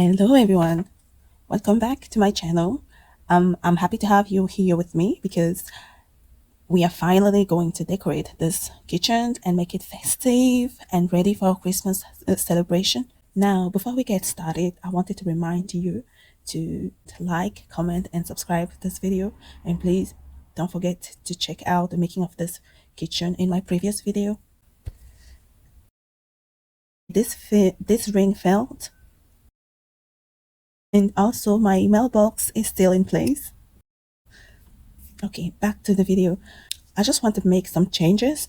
Hello everyone, welcome back to my channel. I'm happy to have you here with me because we are finally going to decorate this kitchen and make it festive and ready for our Christmas celebration. Now, before we get started, I wanted to remind you to like, comment, and subscribe to this video. And please don't forget to check out the making of this kitchen in my previous video. This ring felt, and also my mailbox is still in place. Okay, back to the video. I just want to make some changes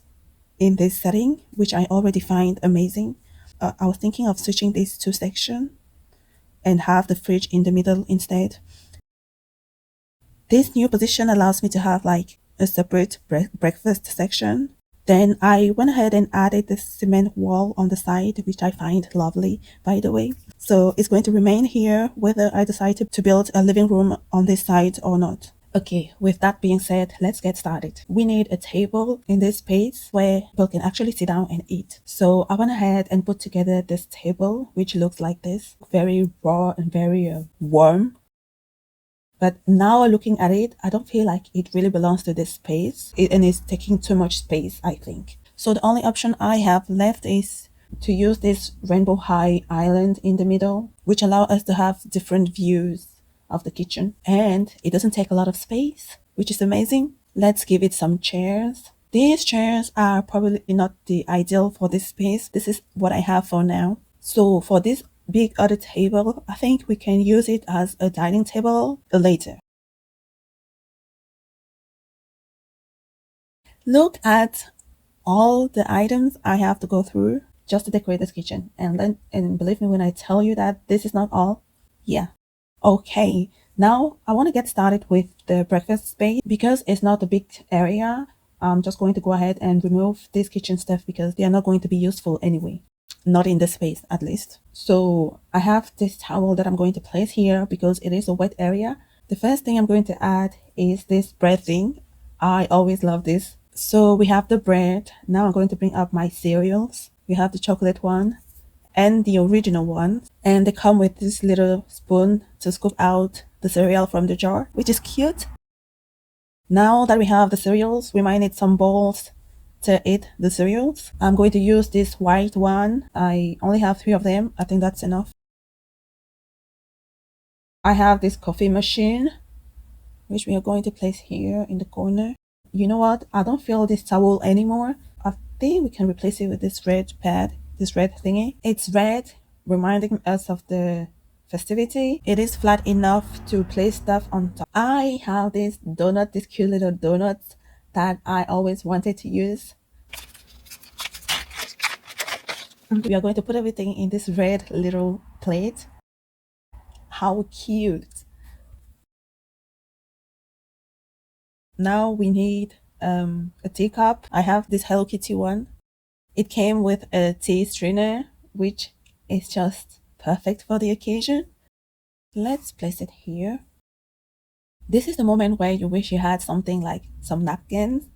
in this setting, which I already find amazing. I was thinking of switching these two sections and have the fridge in the middle instead. This new position allows me to have like a separate breakfast section. Then I went ahead and added the cement wall on the side, which I find lovely, by the way. So it's going to remain here whether I decide to build a living room on this side or not. Okay, with that being said, let's get started. We need a table in this space where people can actually sit down and eat. So I went ahead and put together this table, which looks like this, very raw and very warm. But now looking at it, I don't feel like it really belongs to this space and it's taking too much space, I think. So the only option I have left is to use this rainbow high island in the middle, which allow us to have different views of the kitchen, and it doesn't take a lot of space, which is amazing. Let's give it some chairs. These chairs are probably not the ideal for this space. This is what I have for now. So for this big other table, I think we can use it as a dining table later. Look at all the items I have to go through just to decorate this kitchen, and believe me when I tell you that this is not all. Yeah. Okay, now I want to get started with the breakfast space. Because it's not a big area, I'm just going to go ahead and remove this kitchen stuff because they are not going to be useful anyway. Not in this space, at least. So I have this towel that I'm going to place here because it is a wet area. The first thing I'm going to add is this bread thing. I always love this. So we have the bread. Now I'm going to bring up my cereals. We have the chocolate one and the original one, and they come with this little spoon to scoop out the cereal from the jar, which is cute. Now that we have the cereals, we might need some bowls to eat the cereals. I'm going to use this white one. I only have 3 of them. I think that's enough. I have this coffee machine, which we are going to place here in the corner. You know what? I don't feel this towel anymore. I think we can replace it with this red pad, this red thingy. It's red, reminding us of the festivity. It is flat enough to place stuff on top. I have this donut, this cute little donuts that I always wanted to use. We are going to put everything in this red little plate. How cute. Now we need a teacup. I have this Hello Kitty one. It came with a tea strainer, which is just perfect for the occasion. Let's place it here. This is the moment where you wish you had something like some napkins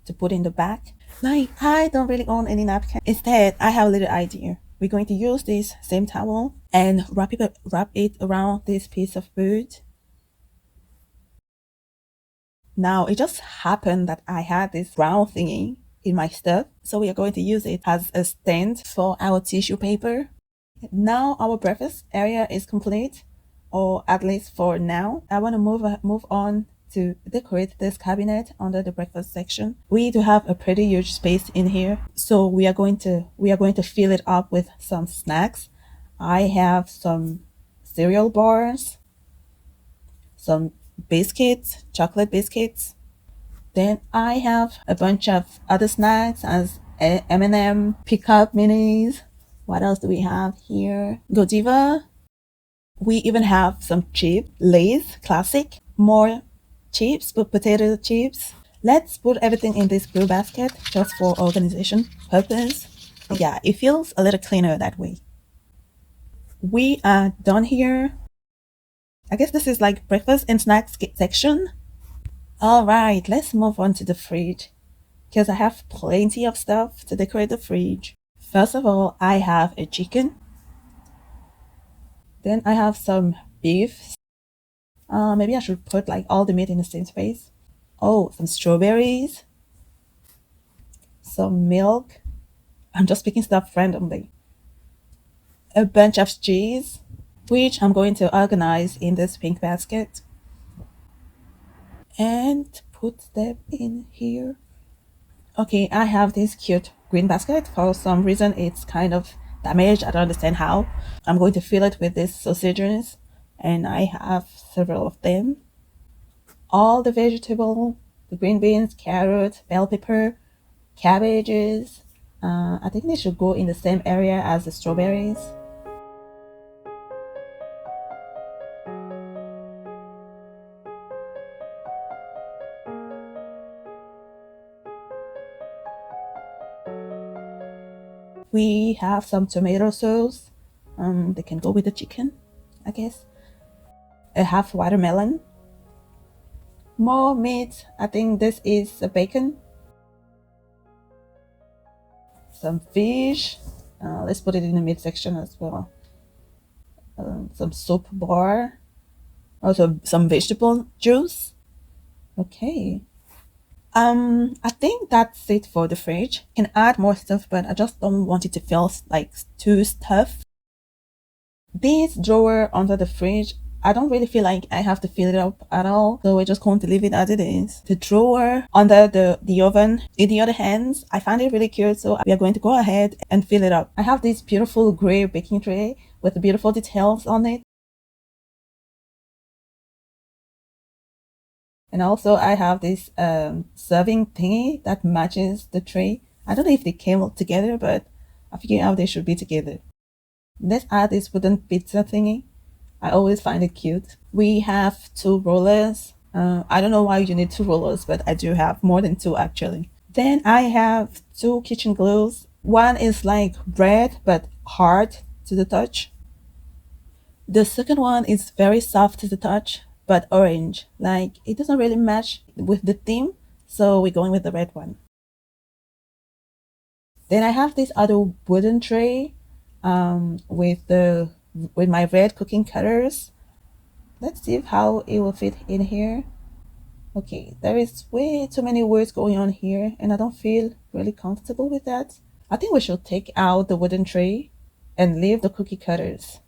to put in the back. Like, I don't really own any napkins. Instead, I have a little idea. We're going to use this same towel and wrap it around this piece of food. Now, it just happened that I had this brown thingy in my stuff, so we are going to use it as a stand for our tissue paper. Now our breakfast area is complete, or at least for now. I want to move on to decorate this cabinet under the breakfast section. We do have a pretty huge space in here, so we are going to fill it up with some snacks. I have some cereal bars, some biscuits, chocolate biscuits. Then I have a bunch of other snacks as M&M, pickup minis. What else do we have here? Godiva. We even have some chips, Lay's classic, more chips, but potato chips. Let's put everything in this blue basket just for organization purpose. Yeah, it feels a little cleaner that way. We are done here. I guess this is like breakfast and snacks section. All right, let's move on to the fridge because I have plenty of stuff to decorate the fridge. First of all, I have a chicken. Then I have some beef. Maybe I should put like all the meat in the same space. Oh, some strawberries, some milk. I'm just picking stuff randomly. A bunch of cheese, which I'm going to organize in this pink basket and put them in here. Okay, I have this cute green basket. For some reason, it's kind of damaged. I don't understand how. I'm going to fill it with these sausages, and I have several of them. All the vegetable, the green beans, carrot, bell pepper, cabbages. I think they should go in the same area as the strawberries. We have some tomato sauce. They can go with the chicken, I guess. A half watermelon. More meat. I think this is a bacon. Some fish. Let's put it in the meat section as well. Some soup bar. Also some vegetable juice. Okay. I think that's it for the fridge. Can add more stuff, but I just don't want it to feel like too stuffed. This drawer under the fridge, I don't really feel like I have to fill it up at all, so we're just going to leave it as it is. The drawer under the oven, in the other hands, I find it really cute, so we are going to go ahead and fill it up. I have this beautiful gray baking tray with beautiful details on it. And also I have this serving thingy that matches the tray. I don't know if they came together, but I figured out they should be together. Let's add this wooden pizza thingy. I always find it cute. We have two rollers. I don't know why you need two rollers, but I do have more than two actually. Then I have two kitchen glues. One is like red but hard to the touch. The second one is very soft to the touch but orange. Like it doesn't really match with the theme, so we're going with the red one. Then I have this other wooden tray with my red cooking cutters. Let's see how it will fit in here. Okay, there is way too many words going on here, and I don't feel really comfortable with that. I think we should take out the wooden tray and leave the cookie cutters.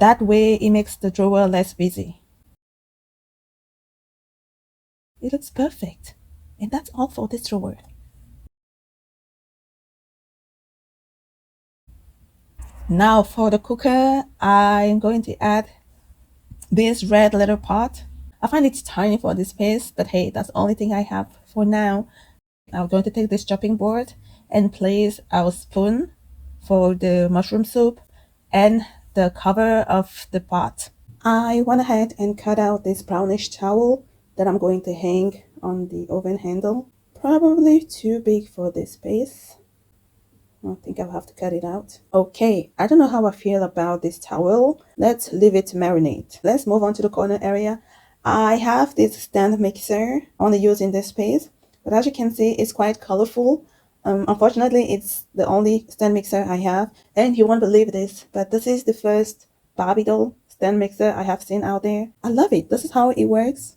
That way, it makes the drawer less busy. It looks perfect. And that's all for this drawer. Now for the cooker, I'm going to add this red letter pot. I find it tiny for this space, but hey, that's the only thing I have for now. I'm going to take this chopping board and place our spoon for the mushroom soup and the cover of the pot. I went ahead and cut out this brownish towel that I'm going to hang on the oven handle. Probably too big for this space. I think I'll have to cut it out. Okay, I don't know how I feel about this towel. Let's leave it to marinate. Let's move on to the corner area. I have this stand mixer I want to use in this space, but as you can see, it's quite colorful. Unfortunately, it's the only stand mixer I have, and you won't believe this, but this is the first Barbie doll stand mixer I have seen out there. I love it. This is how it works.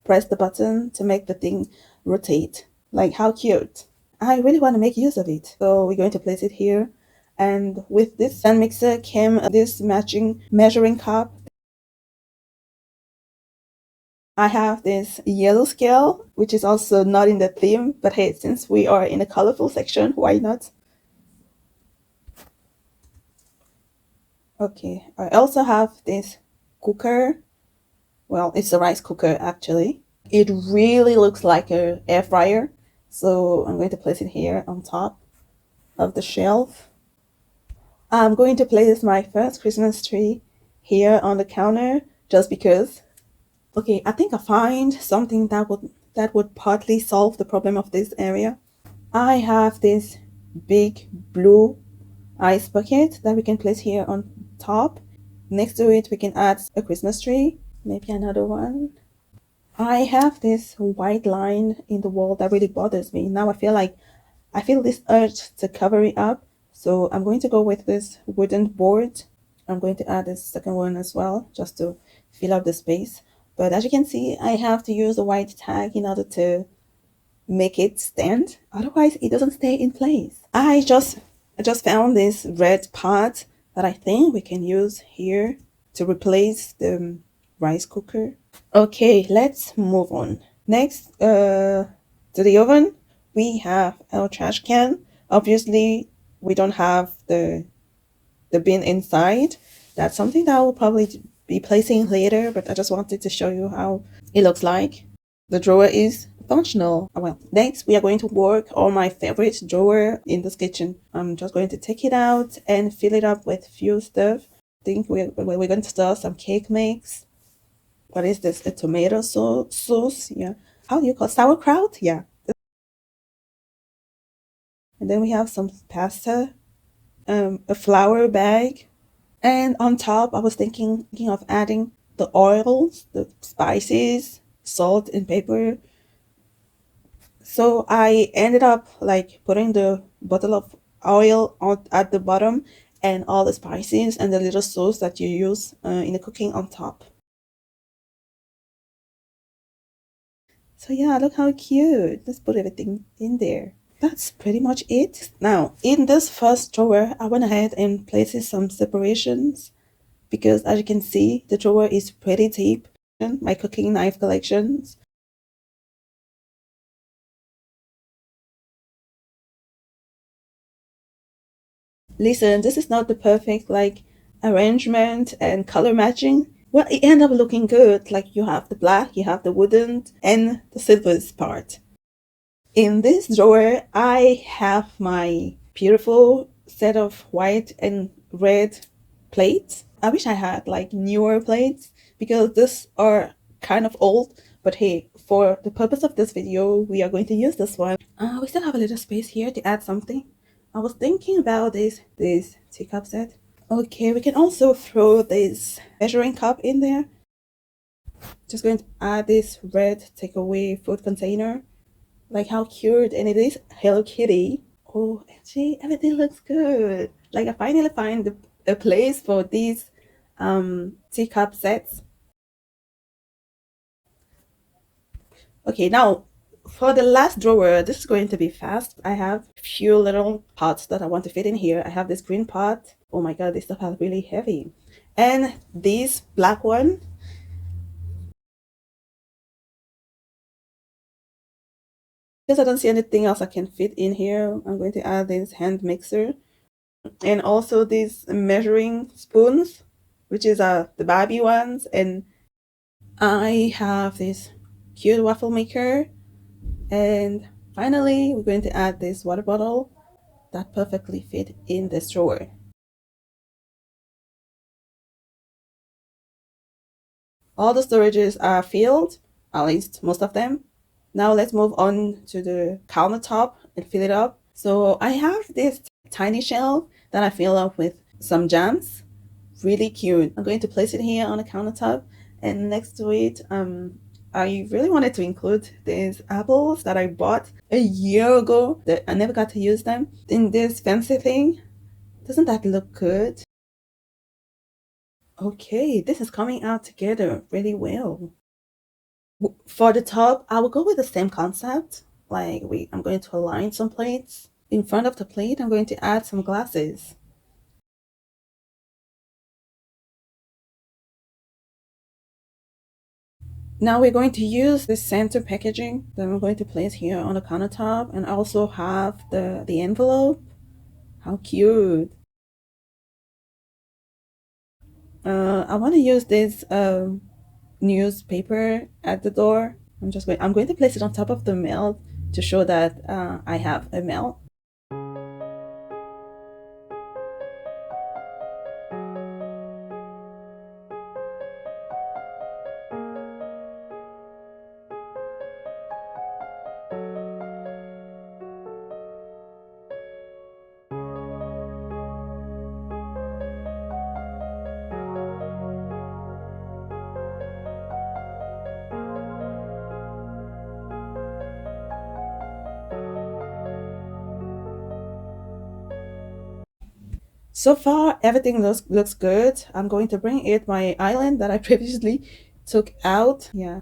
Press the button to make the thing rotate. Like, how cute. I really want to make use of it. So we're going to place it here. And with this stand mixer came this matching measuring cup. I have this yellow scale, which is also not in the theme, but hey, since we are in a colorful section, why not? Okay, I also have this cooker. Well, it's a rice cooker actually. It really looks like an air fryer. So I'm going to place it here on top of the shelf. I'm going to place my first Christmas tree here on the counter just because. Okay, I think I find something that would partly solve the problem of this area. I have this big blue ice bucket that we can place here on top. Next to it, we can add a Christmas tree, maybe another one. I have this white line in the wall that really bothers me. Now I feel this urge to cover it up. So I'm going to go with this wooden board. I'm going to add this second one as well, just to fill up the space. But as you can see, I have to use a white tag in order to make it stand. Otherwise, it doesn't stay in place. I just found this red pot that I think we can use here to replace the rice cooker. Okay, let's move on. Next, to the oven, we have our trash can. Obviously, we don't have the bin inside. That's something that I will probably be placing later, but I just wanted to show you how it looks like. The drawer is functional. Well, next we are going to work on my favorite drawer in this kitchen. I'm just going to take it out and fill it up with few stuff. I think we're going to start some cake mix. What is this? A tomato sauce? Yeah. How do you call it? Sauerkraut? Yeah. And then we have some pasta, a flour bag, and on top, I was thinking of adding the oils, the spices, salt, and pepper. So I ended up like putting the bottle of oil on at the bottom and all the spices and the little sauce that you use in the cooking on top. So yeah, look how cute. Let's put everything in there. That's pretty much it. Now, in this first drawer, I went ahead and placed some separations because as you can see, the drawer is pretty deep. My cooking knife collections. Listen, this is not the perfect like arrangement and color matching. Well, it ended up looking good. Like you have the black, you have the wooden, and the silvers part. In this drawer, I have my beautiful set of white and red plates. I wish I had like newer plates because these are kind of old. But hey, for the purpose of this video, we are going to use this one. We still have a little space here to add something. I was thinking about this teacup set. Okay, we can also throw this measuring cup in there. Just going to add this red takeaway food container. Like how cute, and it is Hello Kitty. Oh, gee, everything looks good. Like I finally find a place for these teacup sets. Okay, now for the last drawer, this is going to be fast. I have a few little pots that I want to fit in here. I have this green pot. Oh my god, this stuff is really heavy. And this black one. Because I don't see anything else I can fit in here, I'm going to add this hand mixer. And also these measuring spoons, which is the Barbie ones. And I have this cute waffle maker. And finally, we're going to add this water bottle that perfectly fit in this drawer. All the storages are filled, at least most of them. Now let's move on to the countertop and fill it up. So I have this tiny shelf that I fill up with some jams. Really cute. I'm going to place it here on the countertop, and next to it, I really wanted to include these apples that I bought a year ago that I never got to use them in this fancy thing. Doesn't that look good? Okay, this is coming out together really well. For the top, I will go with the same concept. Like I'm going to align some plates. In front of the plate, I'm going to add some glasses. Now we're going to use this center packaging that I'm going to place here on the countertop and also have the envelope. How cute. I want to use this newspaper at the door. I'm going to place it on top of the mail to show that I have a mail. So far, everything looks good. I'm going to bring it my island that I previously took out. Yeah,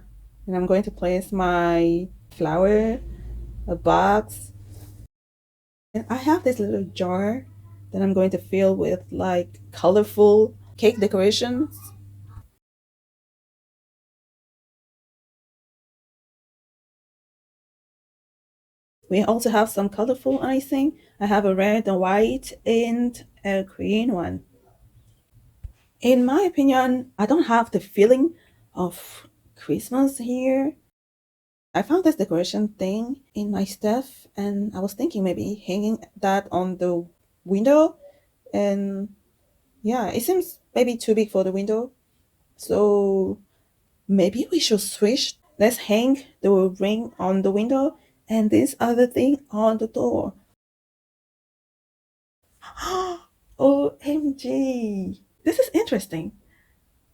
and I'm going to place my flower, a box, and I have this little jar that I'm going to fill with like colorful cake decorations. We also have some colorful icing. I have a red and white and a green one. In my opinion, I don't have the feeling of Christmas here. I found this decoration thing in my stuff and I was thinking maybe hanging that on the window, and yeah, it seems maybe too big for the window. So maybe we should switch. Let's hang the ring on the window and this other thing on the door. OMG. This is interesting.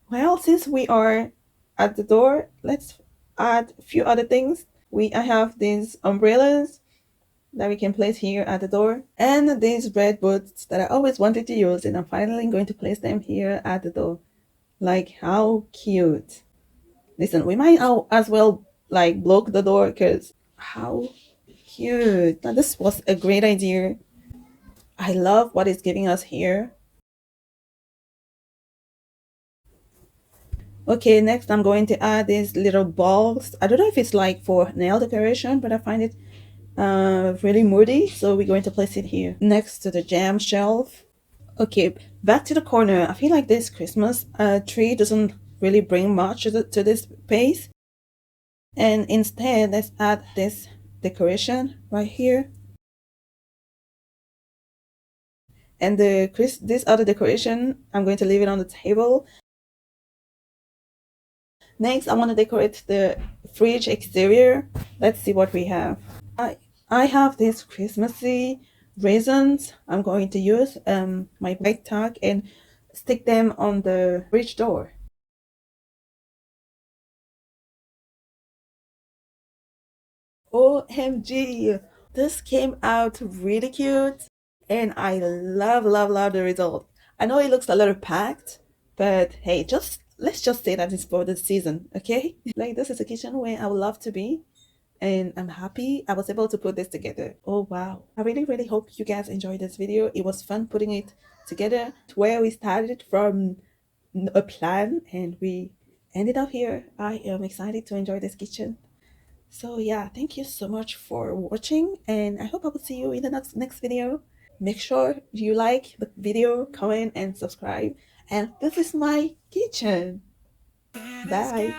Well, since we are at the door, let's add a few other things. I have these umbrellas that we can place here at the door, and these red boots that I always wanted to use, and I'm finally going to place them here at the door. Like, how cute. Listen, we might as well like block the door because how cute. Now, this was a great idea. I love what it's giving us here. Okay, next I'm going to add these little balls. I don't know if it's like for nail decoration, but I find it really moody, so we're going to place it here next to the jam shelf. Okay, back to the corner. I feel like this Christmas tree doesn't really bring much to this space, and instead let's add this decoration right here, and this other decoration I'm going to leave it on the table. Next, I want to decorate the fridge exterior. Let's see what we have. I have these Christmassy raisins. I'm going to use my white tack and stick them on the fridge door. OMG! This came out really cute and I love the result. I know it looks a little packed, but hey, just let's just say that it's for the season, okay? Like this is a kitchen where I would love to be, and I'm happy I was able to put this together. Oh wow. I really hope you guys enjoyed this video. It was fun putting it together to where we started from a plan and we ended up here. I am excited to enjoy this kitchen. So yeah, thank you so much for watching and I hope I will see you in the next video. Make sure you like the video, comment and subscribe. And this is my kitchen. Bye.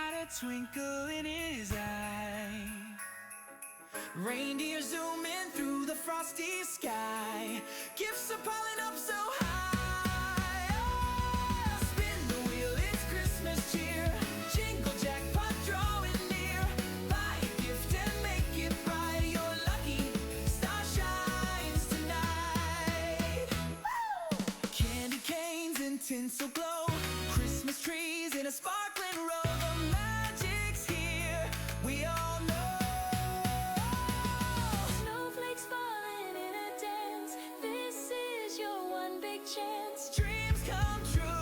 Reindeer zooming through the frosty sky. Gifts are piling up so high. Oh, spin the wheel, it's Christmas cheer. Jingle jackpot drawing near. Buy a gift and make it bright. You're lucky, star shines tonight. Woo! Candy canes and tinsel glow. Christmas trees in a sparkling row. The magic's here, we all know. Chance dreams come true.